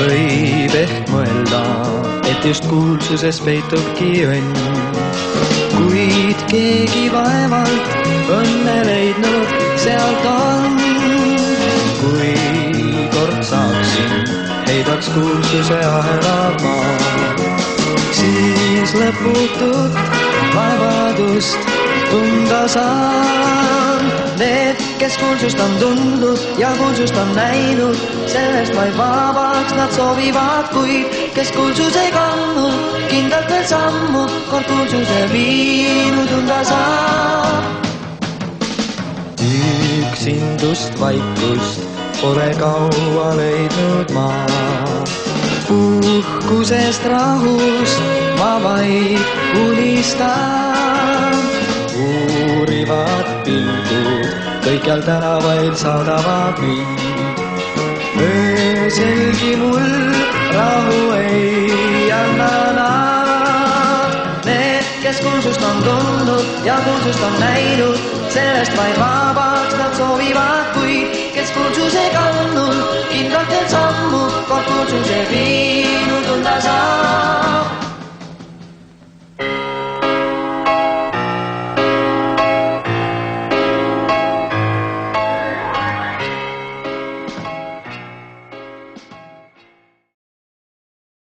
Võib ehk mõelda, et just kuulsuses peitubki õnn, kuid keegi vaevalt õnne leidnud sealt on. Kui kord saaksin, heidaks kuulsuse ahelad maa, siis lõputut vabadust tunda saan. Need, kes kuulsust on tundnud ja kuulsust on näinud, sellest vaid vabaks nad soovivad, kuid kes kuulsus ei kandnud, kindlalt veel sammu kord kuulsuse viinu tunda saab. Üksindust vaikust pole kaua leidnud maa, puhkusest rahust ma vaid unistan. Uurivad pilgud kõikjal tänavail saadavad mind, ööselgi mul rahu ei anna nad. Need, kes kuulsust on tundnud ja kuulsust on näinud, sellest vaid vabaks nad soovivad, kuid kes kuulsus ei kandnud, kindlalt veel sammu kord kuulsus